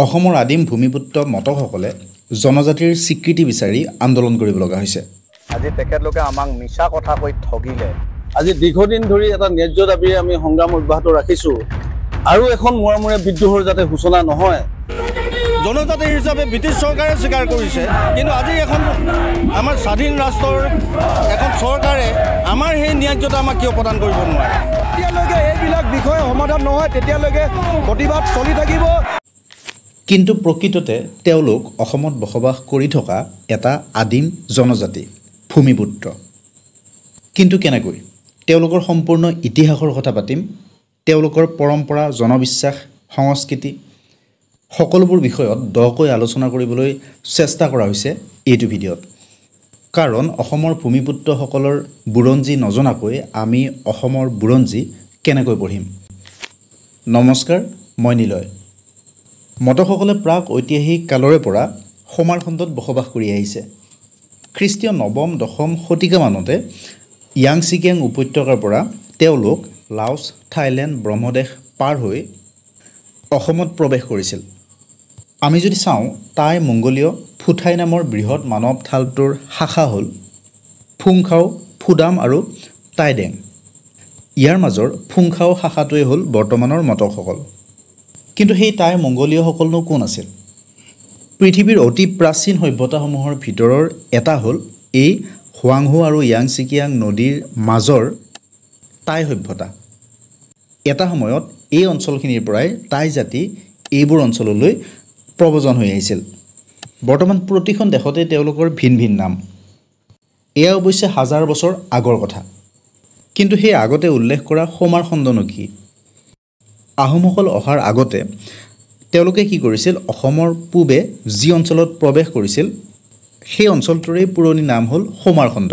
অসমৰ আদিম ভূমিপুত্ৰ মটকসকলে জনজাতিৰ স্বীকৃতি বিচাৰি আন্দোলন কৰিব লগা হৈছে। আজি তেখেতলোকে আমাক মিছা কথা কৈ ঠগিলে। আজি দীৰ্ঘদিন ধৰি এটা ন্যায্য দাবীৰে আমি সংগ্ৰাম অব্যাহত ৰাখিছোঁ আৰু এখন মূৰে বিদ্ৰোহৰ যাতে সূচনা নহয়। জনজাতি হিচাপে ব্ৰিটিছ চৰকাৰে স্বীকাৰ কৰিছে, কিন্তু আজি এখন আমাৰ স্বাধীন ৰাষ্ট্ৰৰ এখন চৰকাৰে আমাৰ সেই ন্যায্যতা আমাক কিয় প্ৰদান কৰিব নোৱাৰে? যেতিয়ালৈকে এইবিলাক বিষয় সমাধান নহয় তেতিয়ালৈকে প্ৰতিবাদ চলি থাকিব। কিন্তু প্ৰকৃততে তেওঁলোক অসমত বসবাস কৰি থকা এটা আদিম জনজাতি ভূমিপুত্ৰ। কিন্তু কেনেকৈ তেওঁলোকৰ সম্পূৰ্ণ ইতিহাসৰ কথা পাতিম, তেওঁলোকৰ পৰম্পৰা, জনবিশ্বাস, সংস্কৃতি সকলোবোৰ বিষয়ত দকৈ আলোচনা কৰিবলৈ চেষ্টা কৰা হৈছে এইটো ভিডিঅ'ত। কাৰণ অসমৰ ভূমিপুত্ৰসকলৰ বুৰঞ্জী নজনাকৈ আমি অসমৰ বুৰঞ্জী কেনেকৈ পঢ়িম? নমস্কাৰ, মই নিলয়। মটকসকলে প্ৰাক ঐতিহাসিক কালৰে পৰা সমাৰখণ্ডত বসবাস কৰি আহিছে। খ্ৰীষ্টীয় নৱম দশম শতিকামানতে য়াংচিকিয়াং উপত্যকাৰ পৰা তেওঁলোক লাওছ, থাইলেণ্ড, ব্ৰহ্মদেশ পাৰ হৈ অসমত প্ৰৱেশ কৰিছিল। আমি যদি চাওঁ, টাই মংগোলীয় ফুঠাই নামৰ বৃহৎ মানৱ ঠালটোৰ শাখা হ'ল ফুংখাও, ফুডাম আৰু টাইডেং। ইয়াৰ মাজৰ ফুংখাও শাখাটোৱে হ'ল বৰ্তমানৰ মটকসকল। কিন্তু সেই টাই মংগোলীয়সকলনো কোন আছিল? পৃথিৱীৰ অতি প্ৰাচীন সভ্যতাসমূহৰ ভিতৰৰ এটা হ'ল এই হোৱাংহো আৰু য়াংচিকিয়াং নদীৰ মাজৰ টাই সভ্যতা। এটা সময়ত এই অঞ্চলখিনিৰ পৰাই টাই জাতি এইবোৰ অঞ্চললৈ প্ৰব্ৰজন হৈ আহিছিল। বৰ্তমান প্ৰতিখন দেশতে তেওঁলোকৰ ভিন ভিন নাম। এয়া অৱশ্যে হাজাৰ বছৰ আগৰ কথা। কিন্তু সেই আগতে উল্লেখ কৰা সমাৰখণ্ডনো কি? আহোমসকল অহাৰ আগতে তেওঁলোকে কি কৰিছিল? অসমৰ পূবে যি অঞ্চলত প্ৰৱেশ কৰিছিল সেই অঞ্চলটোৰেই পুৰণি নাম হ'ল সমাৰখণ্ড।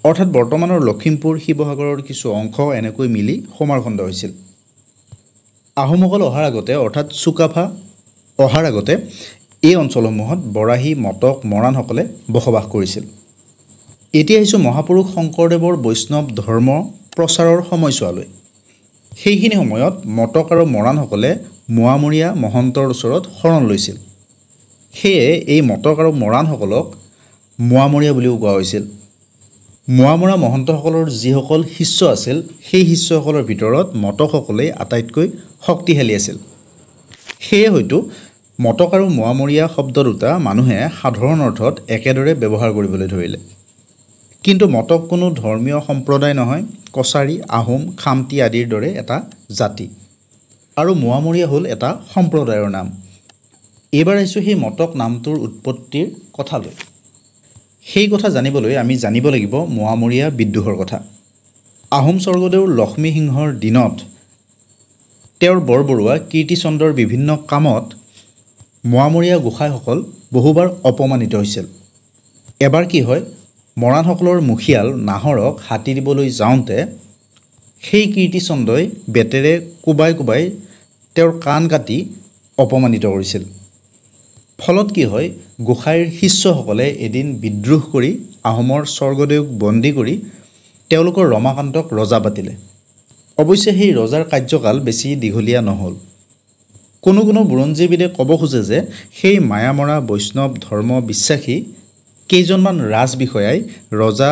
অৰ্থাৎ বৰ্তমানৰ লখিমপুৰ, শিৱসাগৰৰ কিছু অংশ এনেকৈ মিলি সমাৰখণ্ড হৈছিল। আহোমসকল অহাৰ আগতে অৰ্থাৎ চুকাফা অহাৰ আগতে এই অঞ্চলসমূহত বৰাহী, মটক, মৰাণসকলে বসবাস কৰিছিল। এতিয়া আহিছোঁ মহাপুৰুষ শংকৰদেৱৰ বৈষ্ণৱ ধৰ্ম প্ৰচাৰৰ সময়ছোৱালৈ। সেইখিনি সময়ত মটক আৰু মৰাণসকলে মোৱামৰীয়া মহন্তৰ ওচৰত শৰণ লৈছিল। সেয়ে এই মটক আৰু মৰাণসকলক মোৱামৰীয়া বুলিও কোৱা হৈছিল। মোৱামৰা মহন্তসকলৰ যিসকল শিষ্য আছিল, সেই শিষ্যসকলৰ ভিতৰত মটকসকলেই আটাইতকৈ শক্তিশালী আছিল। সেয়ে হয়তো মটক আৰু মোৱামৰীয়া শব্দ দুটা মানুহে সাধাৰণ অৰ্থত একেদৰে ব্যৱহাৰ কৰিবলৈ ধৰিলে। কিন্তু মটক কোনো ধৰ্মীয় সম্প্ৰদায় নহয়, কছাৰী, আহোম, খামতি আদিৰ দৰে এটা জাতি। আৰু মোৱামৰীয়া হ'ল এটা সম্প্ৰদায়ৰ নাম। এইবাৰ আহিছোঁ সেই মটক নামটোৰ উৎপত্তিৰ কথালৈ। সেই কথা জানিবলৈ আমি জানিব লাগিব মোৱামৰীয়া বিদ্ৰোহৰ কথা। আহোম স্বৰ্গদেউ লক্ষ্মী সিংহৰ দিনত তেওঁৰ বৰবৰুৱা কীৰ্তিচন্দ্ৰৰ বিভিন্ন কামত মোৱামৰীয়া গোসাঁইসকল বহুবাৰ অপমানিত হৈছিল। এবাৰ কি হয়, মৰাণসকলৰ মুখিয়াল নাহৰক হাতী দিবলৈ যাওঁতে সেই কীৰ্তিচন্দ্ৰই বেতেৰে কোবাই কোবাই তেওঁৰ কাণ কাটি অপমানিত কৰিছিল। ফলত কি হয়, গোসাঁইৰ শিষ্যসকলে এদিন বিদ্ৰোহ কৰি আহোমৰ স্বৰ্গদেউক বন্দী কৰি তেওঁলোকৰ ৰমাকান্তক ৰজা পাতিলে। অৱশ্যে সেই ৰজাৰ কাৰ্যকাল বেছি দীঘলীয়া নহ'ল। কোনো কোনো বুৰঞ্জীবিদে ক'ব খোজে যে সেই মায়ামৰা বৈষ্ণৱ ধৰ্ম বিশ্বাসী কেইজনমান ৰাজবিষয়াই ৰজা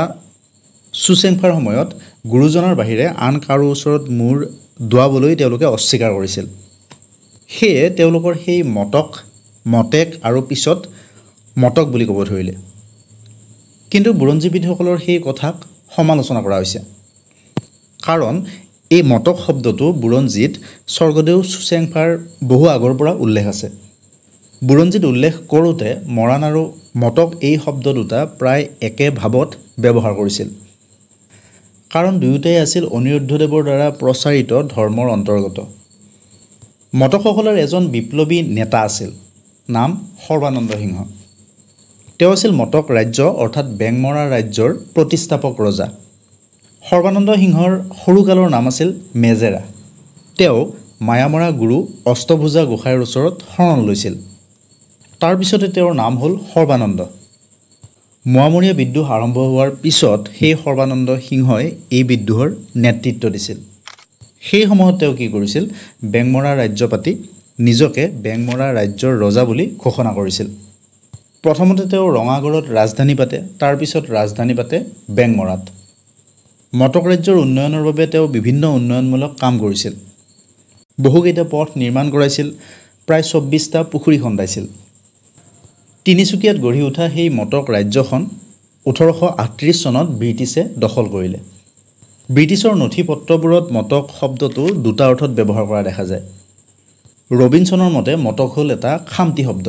চুচেংফাৰ সময়ত গুৰুজনাৰ বাহিৰে আন কাৰো ওচৰত মূৰ দোৱাবলৈ তেওঁলোকে অস্বীকাৰ কৰিছিল। সেয়ে তেওঁলোকৰ সেই মটেক আৰু পিছত মটক বুলি ক'ব ধৰিলে। কিন্তু বুৰঞ্জীবিদসকলৰ সেই কথাক সমালোচনা কৰা হৈছে। কাৰণ এই মটক শব্দটো বুৰঞ্জীত স্বৰ্গদেউ চুচেংফাৰ বহু আগৰ পৰা উল্লেখ আছে। বুৰঞ্জীত উল্লেখ কৰোঁতে মৰাণ আৰু মটক এই শব্দ দুটা প্ৰায় একে ভাৱত ব্যৱহাৰ কৰিছিল। কাৰণ দুয়োটাই আছিল অনিৰুদ্ধদেৱৰ দ্বাৰা প্ৰচাৰিত ধৰ্মৰ অন্তৰ্গত। মটকসকলৰ এজন বিপ্লৱী নেতা আছিল, নাম সৰ্বানন্দ সিংহ। তেওঁ আছিল মটক ৰাজ্য অৰ্থাৎ বেংমৰা ৰাজ্যৰ প্ৰতিষ্ঠাপক ৰজা। সৰ্বানন্দ সিংহৰ সৰুকালৰ নাম আছিল মেজেৰা। তেওঁ মায়ামৰা গুৰু অষ্টভুজা গোসাঁইৰ ওচৰত শৰণ লৈছিল। তাৰপিছতে তেওঁৰ নাম হ'ল সৰ্বানন্দ। মোৱামৰীয়া বিদ্ৰোহ আৰম্ভ হোৱাৰ পিছত সেই সৰ্বানন্দ সিংহই এই বিদ্ৰোহৰ নেতৃত্ব দিছিল। সেই সময়ত তেওঁ কি কৰিছিল, বেংমৰা ৰাজ্য পাতি নিজকে বেংমৰা ৰাজ্যৰ ৰজা বুলি ঘোষণা কৰিছিল। প্ৰথমতে তেওঁ ৰঙাগড়ত ৰাজধানী পাতে, তাৰ পিছত ৰাজধানী পাতে বেংমৰাত। মটক ৰাজ্যৰ উন্নয়নৰ বাবে তেওঁ বিভিন্ন উন্নয়নমূলক কাম কৰিছিল। বহুকেইটা পথ নিৰ্মাণ কৰাইছিল, প্ৰায় ২৪টা পুখুৰী খন্দাইছিল। তিনিচুকীয়াত গঢ়ি উঠা সেই মটক ৰাজ্যখন ১৮৩৮ চনত ব্ৰিটিছে দখল কৰিলে। ব্ৰিটিছৰ নথি পত্ৰবোৰত মটক শব্দটো দুটা অৰ্থত ব্যৱহাৰ কৰা দেখা যায়। ৰবিনছনৰ মতে মটক হ'ল এটা খামতি শব্দ।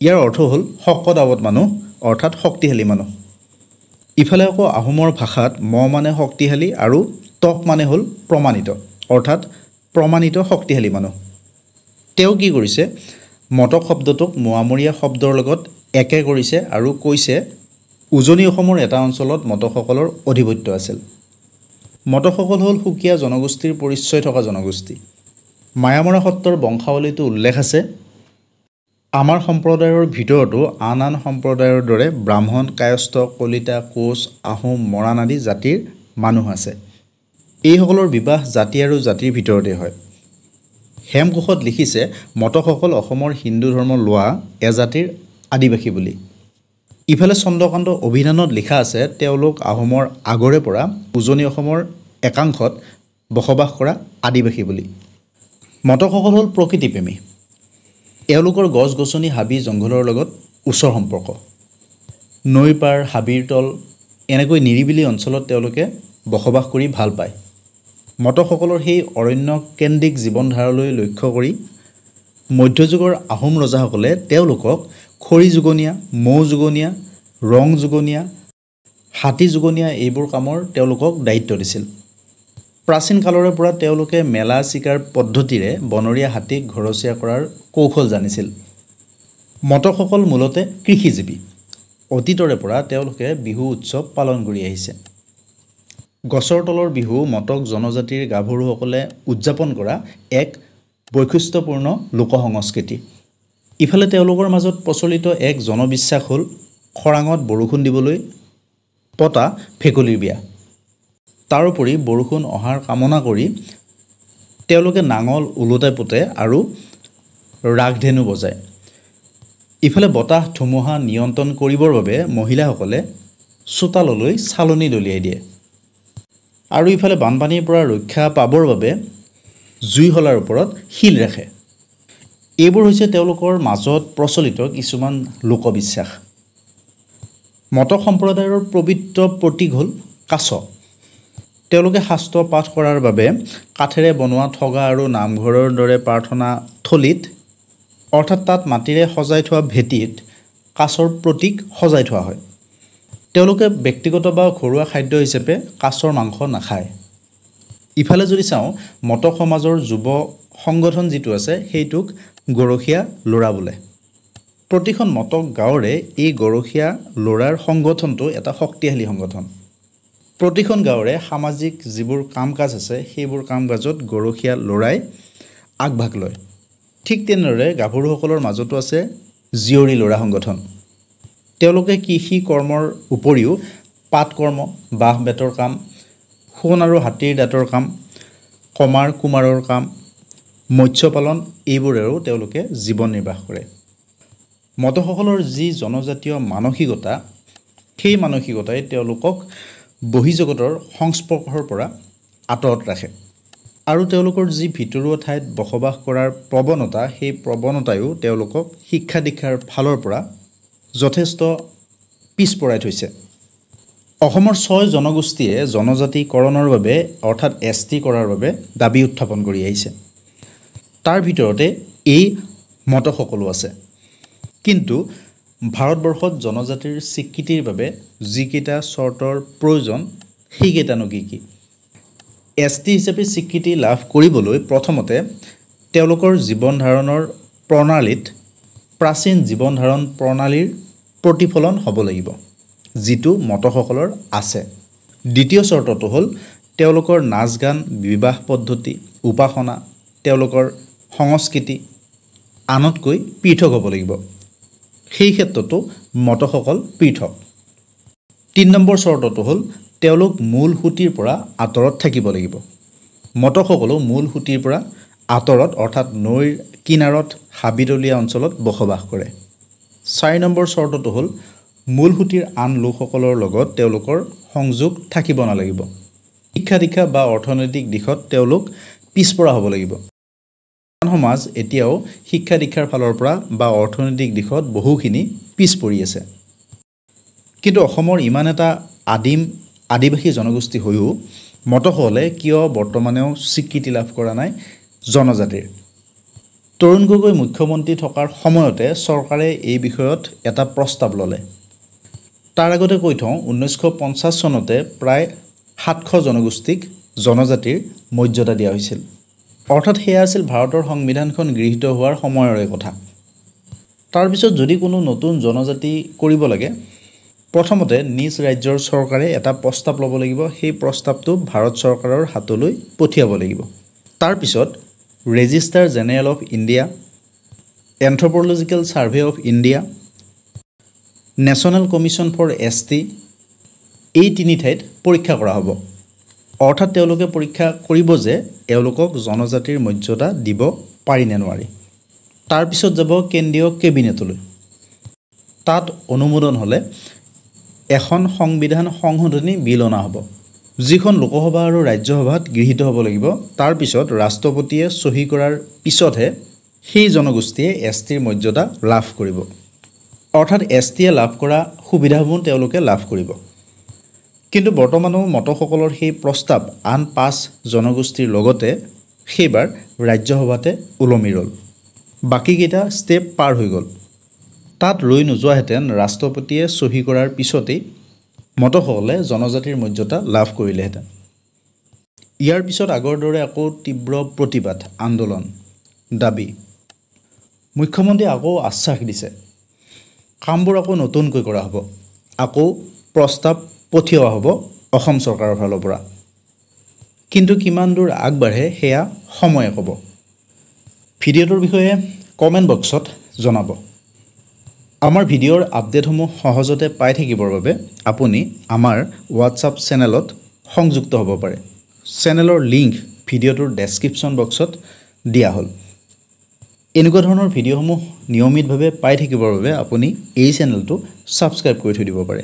ইয়াৰ অৰ্থ হ'ল শকত আৱত মানুহ, অৰ্থাৎ শক্তিশালী মানুহ। ইফালে আকৌ আহোমৰ ভাষাত ম মানে শক্তিশালী আৰু তক মানে হ'ল প্ৰমাণিত, অৰ্থাৎ প্ৰমাণিত শক্তিশালী মানুহ। তেওঁ কি কৰিছে, মটক শব্দটোক মোৱামৰীয়া শব্দৰ লগত একে কৰিছে আৰু কৈছে উজনি অসমৰ এটা অঞ্চলত মটকসকলৰ অধিপত্য আছিল। মটকসকল হ'ল সুকীয়া জনগোষ্ঠীৰ পৰিচয় থকা জনগোষ্ঠী। মায়ামৰা সত্ৰৰ বংশাৱলীটো উল্লেখ আছে, আমাৰ সম্প্ৰদায়ৰ ভিতৰতো আন আন সম্প্ৰদায়ৰ দৰে ব্ৰাহ্মণ, কায়স্থ, কলিতা, কোচ, আহোম, মৰাণ আদি জাতিৰ মানুহ আছে। এইসকলৰ বিবাহ জাতি আৰু জাতিৰ ভিতৰতে হয়। হেমকোষত লিখিছে মটকসকল অসমৰ হিন্দু ধৰ্ম লোৱা এজাতিৰ আদিবাসী বুলি। ইফালে চন্দ্ৰকান্ত অভিধানত লিখা আছে তেওঁলোক আহোমৰ আগৰে পৰা উজনি অসমৰ একাংশত বসবাস কৰা আদিবাসী বুলি। মটকসকল হ'ল প্ৰকৃতিপ্ৰেমী। এওঁলোকৰ গছ গছনি হাবি জংঘলৰ লগত ওচৰ সম্পৰ্ক। নৈৰ পাৰ, হাবিৰ তল এনেকৈ নিৰিবিলি অঞ্চলত তেওঁলোকে বসবাস কৰি ভাল পায়। মটকসকলৰ সেই অৰণ্য কেন্দ্ৰিক জীৱনধাৰালৈ লক্ষ্য কৰি মধ্যযুগৰ আহোম ৰজাসকলে তেওঁলোকক খৰি যুগনীয়া, মৌ যুগনীয়া, ৰং যুগনীয়া, হাতী যুগনীয়া এইবোৰ কামৰ তেওঁলোকক দায়িত্ব দিছিল। প্ৰাচীন কালৰে পৰা তেওঁলোকে মেলা চিকাৰ পদ্ধতিৰে বনৰীয়া হাতীক ঘৰচীয়া কৰাৰ কৌশল জানিছিল। মটকসকল মূলতে কৃষিজীৱী। অতীতৰে পৰা তেওঁলোকে বিহু উৎসৱ পালন কৰি আহিছে। গছৰ তলৰ বিহু মটক জনজাতিৰ গাভৰুসকলে উদযাপন কৰা এক বৈশিষ্ট্যপূৰ্ণ লোকসংস্কৃতি। ইফালে তেওঁলোকৰ মাজত প্ৰচলিত এক জনবিশ্বাস হ'ল খৰাঙত বৰষুণ দিবলৈ পতা ভেকুলীৰ বিয়া। তাৰোপৰি বৰষুণ অহাৰ কামনা কৰি তেওঁলোকে নাঙল ওলোটাই পোতে আৰু ৰাগধেনু বজায়। ইফালে বতাহ ধুমুহা নিয়ন্ত্ৰণ কৰিবৰ বাবে মহিলাসকলে চোতাললৈ চালনী দলিয়াই দিয়ে। আৰু ইফালে বানপানীৰ পৰা ৰক্ষা পাবৰ বাবে জুইশলাৰ ওপৰত শিল ৰাখে। এইবোৰ হৈছে তেওঁলোকৰ মাজত প্ৰচলিত কিছুমান লোকবিশ্বাস। মটক সম্প্ৰদায়ৰ পবিত্ৰ প্ৰতীক হ'ল কাছ। তেওঁলোকে শাস্ত্ৰ পাঠ কৰাৰ বাবে কাঠেৰে বনোৱা ঠগা আৰু নামঘৰৰ দৰে প্ৰাৰ্থনা থলীত, অৰ্থাৎ তাত মাটিৰে সজাই থোৱা ভেটিত কাছৰ প্ৰতীক সজাই থোৱা হয়। তেওঁলোকে ব্যক্তিগত বা ঘৰুৱা খাদ্য হিচাপে কাছৰ মাংস নাখায়। ইফালে যদি চাওঁ মটক সমাজৰ যুৱ সংগঠন যিটো আছে সেইটোক গৰখীয়া ল'ৰা বোলে। প্ৰতিখন মটক গাঁৱৰে এই গৰখীয়া ল'ৰাৰ সংগঠনটো এটা শক্তিশালী সংগঠন। প্ৰতিখন গাঁৱৰে সামাজিক যিবোৰ কাম কাজ আছে সেইবোৰ কাম কাজত গৰখীয়া ল'ৰাই আগভাগ লয়। ঠিক তেনেদৰে গাভৰুসকলৰ মাজতো আছে জীয়ৰী ল'ৰা সংগঠন। তেওঁলোকে কৃষি কৰ্মৰ উপৰিও পাট কৰ্ম, বাঁহ বেতৰ কাম, সোণ আৰু হাতীৰ দাঁতৰ কাম, কমাৰ কুমাৰৰ কাম, মৎস্য পালন এইবোৰেও তেওঁলোকে জীৱন নিৰ্বাহ কৰে। মটকসকলৰ যি জনজাতীয় মানসিকতা, সেই মানসিকতাই তেওঁলোকক বহিৰ্জগতৰ সংস্পৰ্শৰ পৰা আঁতৰত ৰাখে। আৰু তেওঁলোকৰ যি ভিতৰুৱা ঠাইত বসবাস কৰাৰ প্ৰৱণতা, সেই প্ৰৱণতায়ো তেওঁলোকক শিক্ষা দীক্ষাৰ ফালৰ পৰা যথেষ্ট পিছপৰাই থৈছে। অসমৰ ৬ জনগোষ্ঠীয়ে জনজাতিকৰণৰ বাবে অৰ্থাৎ ST কৰাৰ বাবে দাবী উত্থাপন কৰি আহিছে। তাৰ ভিতৰতে এই মটকসকলো আছে। কিন্তু ভাৰতবৰ্ষত জনজাতিৰ স্বীকৃতিৰ বাবে যিকেইটা চৰ্তৰ প্ৰয়োজন সেইকেইটানো কি কি? ST হিচাপে স্বীকৃতি লাভ কৰিবলৈ প্ৰথমতে তেওঁলোকৰ জীৱন ধাৰণৰ প্ৰণালীত প্ৰাচীন জীৱন ধাৰণ প্ৰণালীৰ প্ৰতিফলন হ'ব লাগিব, যিটো মটকসকলৰ আছে। দ্বিতীয় চৰ্তটো হ'ল তেওঁলোকৰ নাচ গান, বিবাহ পদ্ধতি, উপাসনা, তেওঁলোকৰ সংস্কৃতি আনতকৈ পৃথক হ'ব লাগিব। সেই ক্ষেত্ৰতো মটকসকল পৃথক। ৩ নম্বৰ চৰ্তটো হ'ল তেওঁলোক মূল সুঁতিৰ পৰা আঁতৰত থাকিব লাগিব। মটকসকলো মূল সুঁতিৰ পৰা আঁতৰত অৰ্থাৎ নৈৰ কিনাৰত হাবিতলীয়া অঞ্চলত বসবাস কৰে। 4 নম্বৰ চৰ্তটো হ'ল মূল সুঁতিৰ আন লোকসকলৰ লগত তেওঁলোকৰ সংযোগ থাকিব নালাগিব। শিক্ষা দীক্ষা বা অৰ্থনৈতিক দিশত তেওঁলোক পিছপৰা হ'ব লাগিব। সমাজ এতিয়াও শিক্ষা দীক্ষাৰ ফালৰ পৰা বা অৰ্থনৈতিক দিশত বহুখিনি পিছ পৰি আছে। কিন্তু অসমৰ ইমান এটা আদিবাসী জনগোষ্ঠী হৈও মটকসকলে কিয় বৰ্তমানেও স্বীকৃতি লাভ কৰা নাই জনজাতিৰ? তৰুণ গগৈ মুখ্যমন্ত্ৰী থকাৰ সময়তে চৰকাৰে এই বিষয়ত এটা প্ৰস্তাৱ ল'লে। তাৰ আগতে কৈ থওঁ 1950 চনতে প্ৰায় 700 জনগোষ্ঠীক জনজাতিৰ মৰ্যাদা দিয়া হৈছিল। অৰ্থাৎ সেয়া আছিল ভাৰতৰ সংবিধানখন গৃহীত হোৱাৰ সময়ৰে কথা। তাৰপিছত যদি কোনো নতুন জনজাতি কৰিব লাগে, প্ৰথমতে নিজ ৰাজ্যৰ চৰকাৰে এটা প্ৰস্তাৱ ল'ব লাগিব। সেই প্ৰস্তাৱটো ভাৰত চৰকাৰৰ হাতলৈ পঠিয়াব লাগিব। তাৰপিছত registrar general of India, anthropological survey of India, national commission for ST, এই 3 ঠাইত পৰীক্ষা কৰা হ'ব। অৰ্থাৎ তেওঁলোকে পৰীক্ষা কৰিব যে এওঁলোকক জনজাতিৰ মৰ্যাদা দিব পাৰি নে নোৱাৰি। তাৰপিছত যাব কেন্দ্ৰীয় কেবিনেটলৈ। তাত অনুমোদন হ'লে এখন সংবিধান সংশোধনী বিল অনা হ'ব, যিখন লোকসভা আৰু ৰাজ্যসভাত গৃহীত হ'ব লাগিব। তাৰপিছত ৰাষ্ট্ৰপতিয়ে চহী কৰাৰ পিছতহে সেই জনগোষ্ঠীয়ে STৰ মৰ্যাদা লাভ কৰিব। অৰ্থাৎ STয়ে লাভ কৰা সুবিধাসমূহ তেওঁলোকে লাভ কৰিব। কিন্তু বৰ্তমানো মটকসকলৰ সেই প্ৰস্তাৱ আন 5 জনগোষ্ঠীৰ লগতে সেইবাৰ ৰাজ্যসভাতে ওলমি ৰ'ল। বাকীকেইটা ষ্টেপ পাৰ হৈ গ'ল। তাত ৰৈ নোযোৱাহেঁতেন ৰাষ্ট্ৰপতিয়ে চহী কৰাৰ পিছতেই মটকসকলে জনজাতিৰ মৰ্যাদা লাভ কৰিলেহেঁতেন। ইয়াৰ পিছত আগৰ দৰে আকৌ তীব্ৰ প্ৰতিবাদ আন্দোলন দাবী। মুখ্যমন্ত্ৰীয়ে আকৌ আশ্বাস দিছে কামবোৰ আকৌ নতুনকৈ কৰা হ'ব, আকৌ প্ৰস্তাৱ পঠিওৱা হ'ব অসম চৰকাৰৰ ফালৰ পৰা। কিন্তু কিমান দূৰ আগবাঢ়ে সেয়া সময়ে ক'ব। ভিডিঅ'টোৰ বিষয়ে কমেণ্ট বক্সত জনাব। আমাৰ ভিডিঅ'ৰ আপডেটসমূহ সহজতে পাই থাকিবৰ বাবে আপুনি আমাৰ হোৱাটছআপ চেনেলত সংযুক্ত হ'ব পাৰে। চেনেলৰ লিংক ভিডিঅ'টোৰ ডেছক্ৰিপশ্যন বক্সত দিয়া হ'ল। এনেকুৱা ধৰণৰ ভিডিঅ'সমূহ নিয়মিতভাৱে পাই থাকিবৰ বাবে আপুনি এই চেনেলটো ছাবস্ক্ৰাইব কৰি থৈ দিব পাৰে।